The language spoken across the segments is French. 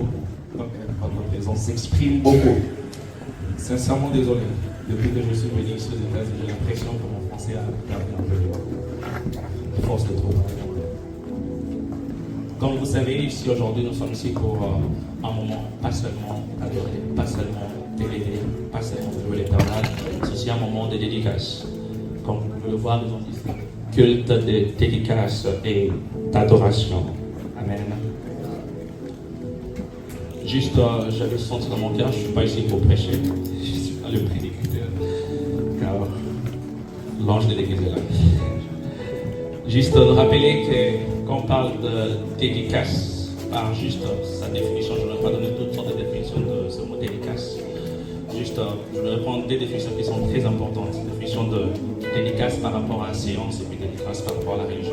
beaucoup. Votre présence s'exprime beaucoup. Sincèrement désolé. Depuis que je suis venu ici aux États-Unis, j'ai l'impression que mon français a perdu un peu de force de trop. Comme vous savez, ici aujourd'hui, nous sommes ici pour un moment pas seulement adoré, pas seulement élevé, pas seulement de l'éternel, c'est aussi un moment de dédicace. Comme vous pouvez le voir, nous avons dit culte de dédicace et d'adoration. Amen. Juste, j'avais senti dans mon cœur, je ne suis pas ici pour prêcher, je suis pas le prédicateur, car l'ange de l'église est là. Juste rappeler que quand on parle de dédicace, par juste sa définition, je ne vais pas donner toutes sortes de définitions de ce mot dédicace. Juste, je vais prendre des définitions qui sont très importantes. Définition de dédicace par rapport à la séance et puis dédicace par rapport à la religion.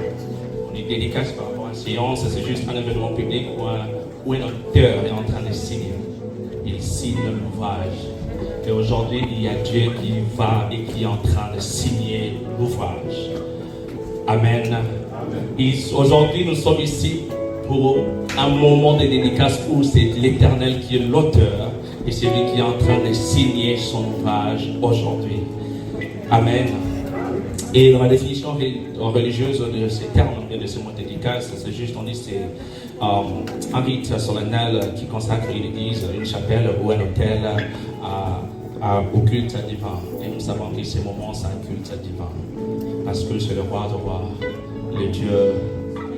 On dit dédicace par rapport à la séance, c'est juste un événement public où un auteur est en train de signer. Il signe l'ouvrage. Et aujourd'hui, il y a Dieu qui va et qui est en train de signer l'ouvrage. Amen. Et aujourd'hui, nous sommes ici pour un moment de dédicace où c'est l'Éternel qui est l'auteur et c'est lui qui est en train de signer son ouvrage aujourd'hui. Amen. Et dans la définition religieuse de ces termes, de ce mot dédicace, c'est juste, on dit, c'est un rite solennel qui consacre une église, une chapelle ou un hôtel au culte divin. Et nous savons que ce moment, c'est un culte divin. Parce que c'est le roi de rois, le Dieu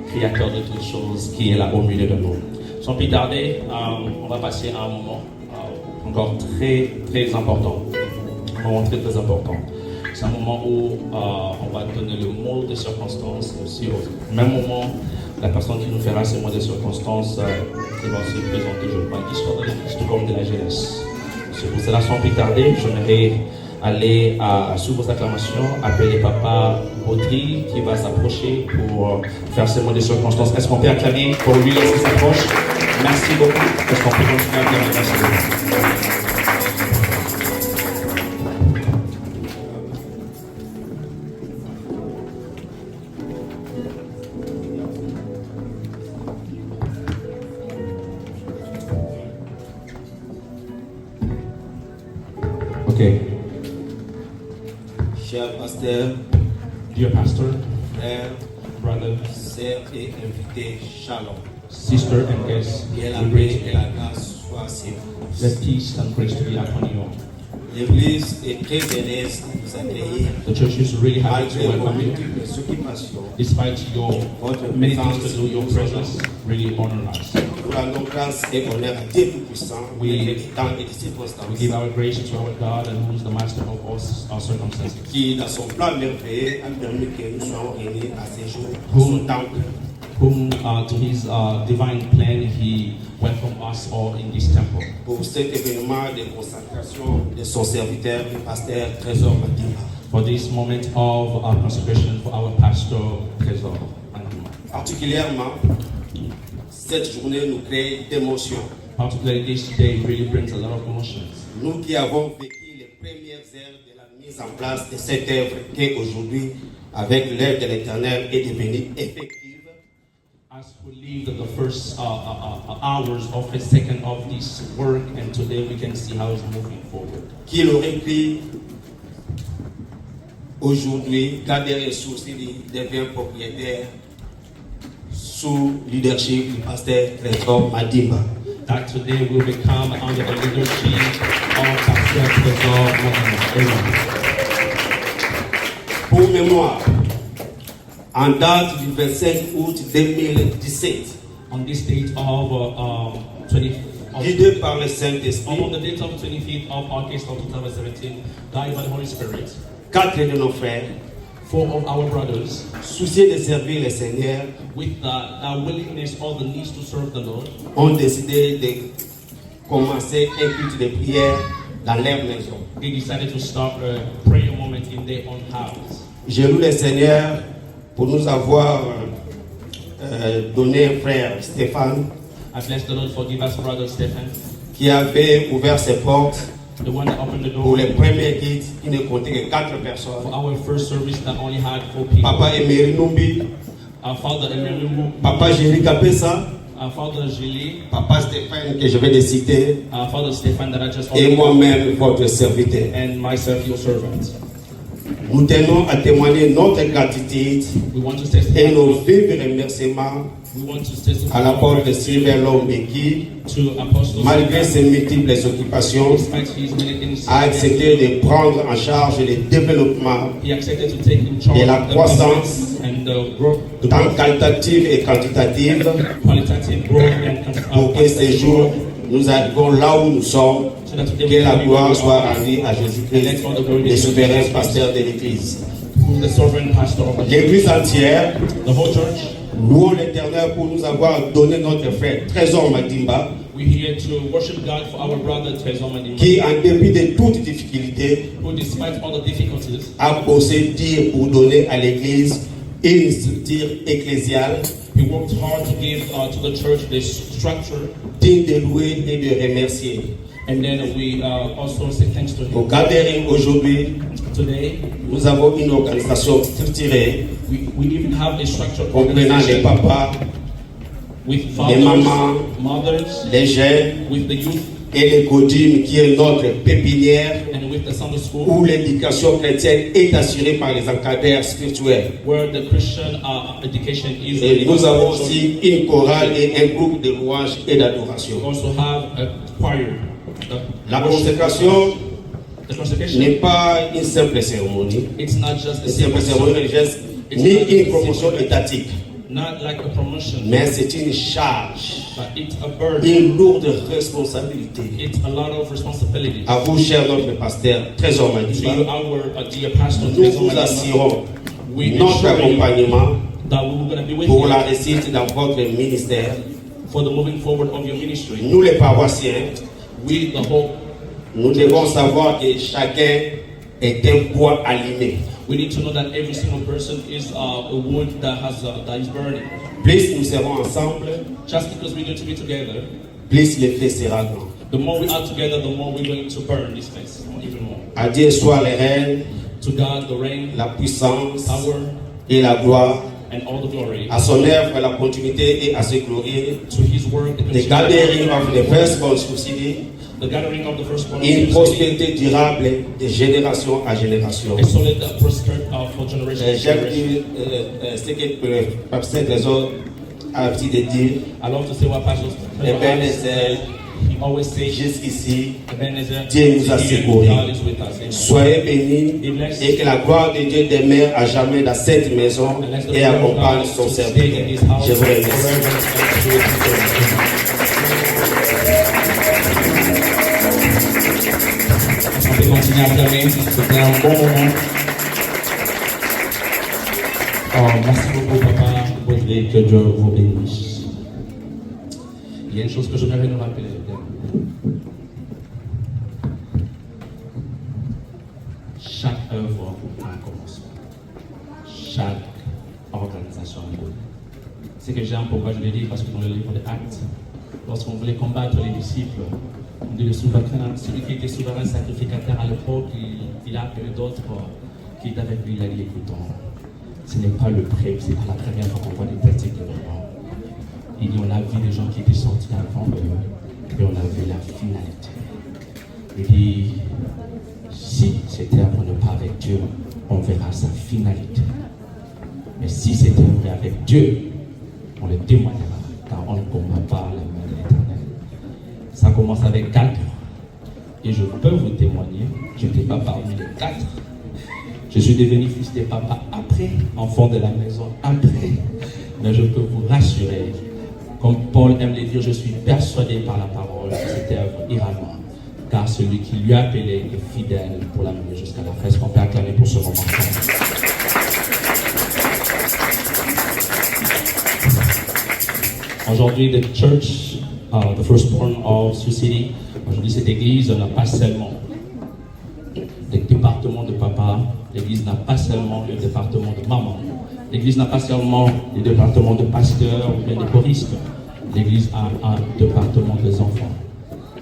créateur de toutes choses qui est là au milieu de nous. Sans plus tarder, on va passer à un moment encore très très important. Un moment très très important. C'est un moment où on va donner le mot de circonstance. Aussi, au même moment, la personne qui nous fera ce mot de circonstance qui va se présenter, je crois, l'histoire de l'Église comme de la jeunesse. C'est pour cela, sans plus tarder, j'aimerais aller sous vos acclamations, appeler Papa Baudry qui va s'approcher pour faire ce mot de circonstance. Est-ce qu'on peut acclamer pour lui lorsqu'il s'approche? Merci beaucoup. Est-ce qu'on peut continuer à acclamer? Merci beaucoup. Cher pasteur, Dear pastor, frère, brother, sœur et invité, shalom. sister, and guests, Que la we paix greet et la grâce soient sur vous. let peace and grace to be upon you. L'église est très heureuse de vous accueillir The church is really happy to malgré vos welcome you. multiples occupations. Despite your many things to do, your presence really honor us. Nous rendons grâce et honneur à Dieu Tout-Puissant, Oui. du temps et des We circonstances, give our grace to our God and who is the master of all our circumstances. qui, dans son plan merveilleux, a permis que nous soyons réunis à ce jour, à son temple. Whom to his divine plan he welcomed us all in this temple. Pour cet événement de consacration de son serviteur, le pasteur Trésor Madima. For this moment of consecration for our pastor Trésor. Particulièrement, cette journée nous crée d'émotions. Particularly this day really brings a lot of emotions. Nous qui avons vécu les premières heures de la mise en place de cette œuvre qui aujourd'hui, avec l'aide de l'Éternel, est devenue effective. As we lived the first hours of a second of this work, and today we can see how it's moving forward. Qu'il aurait pris aujourd'hui garder les soucis devient propriétaire sous leadership du pasteur Trésor Madimba. That today will become under the leadership of Pastor Trésor Madimba. Pour mémoire, en date du 25 août 2017, On this date of 20. guidé par le Saint-Esprit, On the date of 25th of August of 2017, guided by the Holy Spirit, 4 de nos frères, 4 of our brothers, soucieux de servir le Seigneur, with the willingness or the needs to serve the Lord, ont décidé de commencer un culte de prière dans leur maison. they decided to start a prayer moment in their own house. Je loue le Seigneur pour nous avoir donné un frère, Stéphane, I bless the Lord for giving us brother Stephen, qui avait ouvert ses portes the one that opened the pour door les premiers guides qui ne comptaient que 4 personnes. for our first service that only had 4 people. Papa Emery Numbi, Our father Emmanuel, Papa Jerry Kapesa, Father Julie, Papa Stéphane que je vais les citer, Father Stephen that I just et moi-même votre serviteur. and myself your servant. Nous tenons à témoigner notre gratitude We want to testify. et nos vifs remerciements We want to testify à l'apôtre Sylvain Lombe qui, to Apostle malgré ses multiples occupations, despite his many things, a accepté de prendre en charge le développement he accepted to take in charge et la of the croissance, business and the growth, tant qualitative et quantitative, qualitative growth and pour que ces jours nous arrivons là où nous sommes. so that today Que la we gloire will soit rendue à Jésus-Christ, le souverain pasteur de l'Église. the sovereign pastor of the L'Église entière The whole church, louons l'Éternel pour nous avoir donné notre frère Trésor Madimba, we're here to worship God for our brother Trésor Madimba, qui, en dépit de toutes difficultés, who despite all the difficulties, a posé dire pour donner à l'Église une structure ecclésiale he worked hard to give to the church this structure, digne de louer et de remercier. and then we also say thanks to Au him. Gathering aujourd'hui, Today, nous avons une organisation structurée we even have a structure comprenant les papas, with les fathers, mamans, mothers, les jeunes with the youth, et les godines qui est notre pépinière and with the Sunday school, où l'éducation chrétienne est assurée par les encadreurs spirituels. where the Christian education is. Et nous avons aussi une chorale et un groupe de louanges et We d'adoration. also have a choir. La consécration The consecration, n'est pas une simple cérémonie, it's not just a une simple simple cérémonie ceremony, religieuse, ni une promotion étatique, not like a promotion, mais c'est une charge, but it's a burden. une lourde responsabilité. It's a lot of responsibility. À vous, cher notre pasteur, Trésor To Madiba, you, our dear pastor, nous vous assurons we notre assure you accompagnement that we're going to be with pour la you réussite dans votre ministère. for the moving forward of your ministry. Nous, les paroissiens, We, the whole, nous devons savoir que chacun est un bois allumé. we need to know that every single person is a wood that is burning. Plus nous serons ensemble, Just because we need to be together, plus l'effet sera grand. the more we are together, the more we're going to burn this place, even more. À Dieu soit le règne, To God, the reign, la puissance power, et la gloire. and all the glory. À son œuvre, la continuité et à ses glorieux. To His word, The gathering of the firstborn society, the gathering of the firstborn, une prospérité durable de génération à génération. a solid prosperity for generation to J'aime generation. dire ce que le pasteur Trésor a dit de dire. I love to say what Pastor Ebenezer, he always says, jusqu'ici, Ebenezer, Dieu nous a here, secourus. God is with us. Amen. Soyez bénis et que la gloire de Dieu demeure à jamais dans cette maison And let the et glory of accompagne God son stay serviteur. in His house Je vous remercie. forever and ever. On peut continuer à acclamer, c'était un bon moment. Oh, merci beaucoup, Papa. Audrey, que Dieu vous bénisse. Il y a une chose que j'aimerais nous rappeler. Chaque œuvre a un commencement. Chaque organisation a un goût. C'est que j'aime pourquoi je le dis, parce que dans le livre des Actes, lorsqu'on voulait combattre les disciples, on dit le souverain, celui qui était souverain sacrificateur à l'époque, il a appelé d'autres qui étaient avec lui, il a dit écoutons, ce n'est pas le prêt, c'est pas la première fois qu'on voit des petits événements. Il dit on a vu des gens qui étaient sortis avant eux, et on a vu la finalité. Il dit si c'était pour ne pas avec Dieu, on verra sa finalité. Mais si c'était vrai avec Dieu, on le témoignera, car on ne combat pas la main de l'Éternel. Ça commence avec 4. Et je peux vous témoigner, je n'étais pas parmi les 4. Je suis devenu fils de papa après, enfant de la maison après. Mais je peux vous rassurer, comme Paul aime le dire, je suis persuadé par la parole que cette œuvre ira loin. Car celui qui lui a appelé est fidèle pour l'amener jusqu'à la fin. Est-ce qu'on peut acclamer pour ce moment? Aujourd'hui, the church, the firstborn of Sioux City, aujourd'hui cette église n'a pas seulement le département de papa, l'église n'a pas seulement le département de maman, l'église n'a pas seulement le département de pasteur ou bien de choriste, l'église a un département des enfants.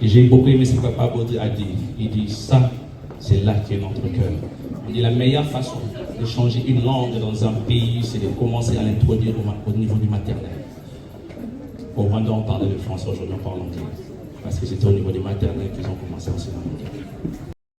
Et j'ai beaucoup aimé ce que papa Baudry a dit. Il dit ça, c'est là qui est notre cœur. Il dit la meilleure façon de changer une langue dans un pays, c'est de commencer à l'introduire au niveau du maternel. Au Rwanda, on parlait le français, aujourd'hui on parle anglais. Parce que c'était au niveau des maternelles qu'ils ont commencé à enseigner l'anglais.